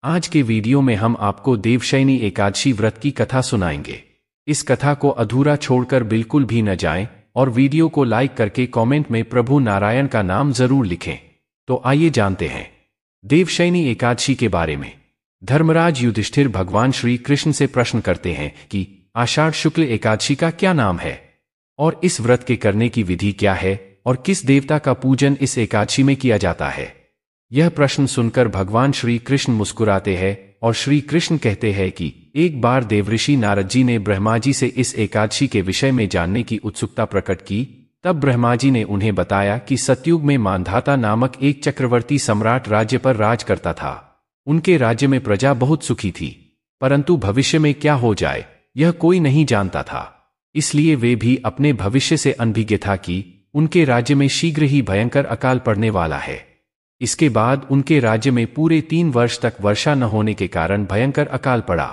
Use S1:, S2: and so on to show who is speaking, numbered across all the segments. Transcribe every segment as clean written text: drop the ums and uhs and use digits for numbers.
S1: आज के वीडियो में हम आपको देवशयनी एकादशी व्रत की कथा सुनाएंगे। इस कथा को अधूरा छोड़कर बिल्कुल भी न जाएं और वीडियो को लाइक करके कमेंट में प्रभु नारायण का नाम जरूर लिखें। तो आइए जानते हैं देवशयनी एकादशी के बारे में। धर्मराज युधिष्ठिर भगवान श्री कृष्ण से प्रश्न करते हैं कि आषाढ़ शुक्ल एकादशी का क्या नाम है और इस व्रत के करने की विधि क्या है और किस देवता का पूजन इस एकादशी में किया जाता है। यह प्रश्न सुनकर भगवान श्री कृष्ण मुस्कुराते हैं और श्री कृष्ण कहते हैं कि एक बार देवऋषि नारद जी ने ब्रह्मा जी से इस एकादशी के विषय में जानने की उत्सुकता प्रकट की। तब ब्रह्मा जी ने उन्हें बताया कि सतयुग में मांधाता नामक एक चक्रवर्ती सम्राट राज्य पर राज करता था। उनके राज्य में प्रजा बहुत सुखी थी, परंतु भविष्य में क्या हो जाए यह कोई नहीं जानता था। इसलिए वे भी अपने भविष्य से अनभिज्ञ था कि उनके राज्य में शीघ्र ही भयंकर अकाल पड़ने वाला है। इसके बाद उनके राज्य में पूरे 3 वर्ष तक वर्षा न होने के कारण भयंकर अकाल पड़ा।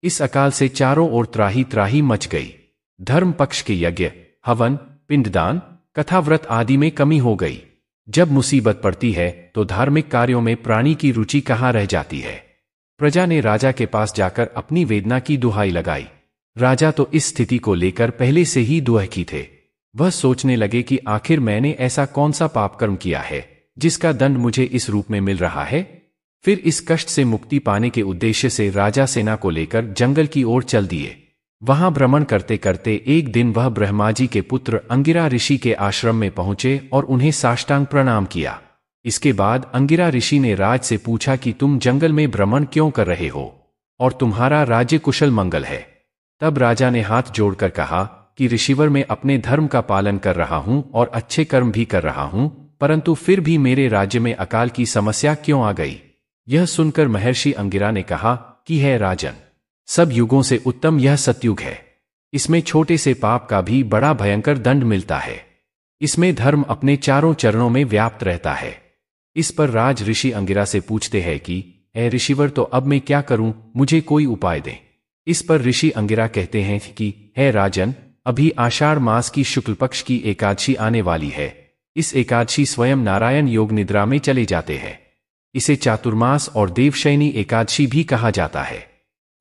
S1: इस अकाल से चारों ओर त्राही त्राही मच गई। धर्म पक्ष के यज्ञ, हवन, पिंडदान, कथा व्रत आदि में कमी हो गई। जब मुसीबत पड़ती है तो धार्मिक कार्यों में प्राणी की रुचि कहाँ रह जाती है। प्रजा ने राजा के पास जाकर अपनी वेदना की दुहाई लगाई। राजा तो इस स्थिति को लेकर पहले से ही दुखी थे। वह सोचने लगे कि आखिर मैंने ऐसा कौन सा पाप कर्म किया है जिसका दंड मुझे इस रूप में मिल रहा है। फिर इस कष्ट से मुक्ति पाने के उद्देश्य से राजा सेना को लेकर जंगल की ओर चल दिए। वहां भ्रमण करते करते एक दिन वह ब्रह्मा जी के पुत्र अंगिरा ऋषि के आश्रम में पहुंचे और उन्हें साष्टांग प्रणाम किया। इसके बाद अंगिरा ऋषि ने राज से पूछा कि तुम जंगल में भ्रमण क्यों कर रहे हो और तुम्हारा राज्य कुशल मंगल है। तब राजा ने हाथ जोड़कर कहा कि ऋषिवर मैं अपने धर्म का पालन कर रहा हूं और अच्छे कर्म भी कर रहा हूं, परंतु फिर भी मेरे राज्य में अकाल की समस्या क्यों आ गई। यह सुनकर महर्षि अंगिरा ने कहा कि है राजन, सब युगों से उत्तम यह सतयुग है। इसमें छोटे से पाप का भी बड़ा भयंकर दंड मिलता है। इसमें धर्म अपने चारों चरणों में व्याप्त रहता है। इस पर राज ऋषि अंगिरा से पूछते हैं कि ए ऋषिवर, तो अब मैं क्या करूं, मुझे कोई उपाय दें। इस पर ऋषि अंगिरा कहते हैं कि हे राजन, अभी आषाढ़ मास की शुक्ल पक्ष की एकादशी आने वाली है। इस एकादशी स्वयं नारायण योग निद्रा में चले जाते हैं। इसे चातुर्मास और देवशयनी एकादशी भी कहा जाता है।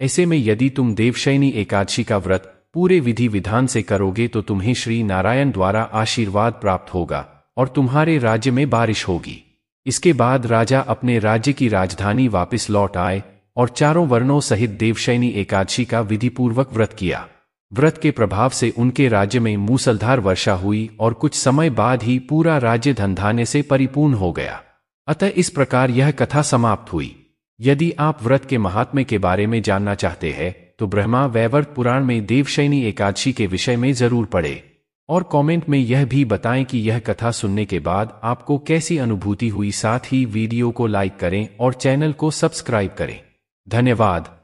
S1: ऐसे में यदि तुम देवशयनी एकादशी का व्रत पूरे विधि विधान से करोगे तो तुम्हें श्री नारायण द्वारा आशीर्वाद प्राप्त होगा और तुम्हारे राज्य में बारिश होगी। इसके बाद राजा अपने राज्य की राजधानी वापस लौट आए और चारों वर्णों सहित देवशयनी एकादशी का विधिपूर्वक व्रत किया। व्रत के प्रभाव से उनके राज्य में मूसलधार वर्षा हुई और कुछ समय बाद ही पूरा राज्य धन धान्य से परिपूर्ण हो गया। अतः इस प्रकार यह कथा समाप्त हुई। यदि आप व्रत के महात्म्य के बारे में जानना चाहते हैं तो ब्रह्मा वैवर्त पुराण में देवशयनी एकादशी के विषय में जरूर पढ़ें और कमेंट में यह भी बताएं कि यह कथा सुनने के बाद आपको कैसी अनुभूति हुई। साथ ही वीडियो को लाइक करें और चैनल को सब्सक्राइब करें। धन्यवाद।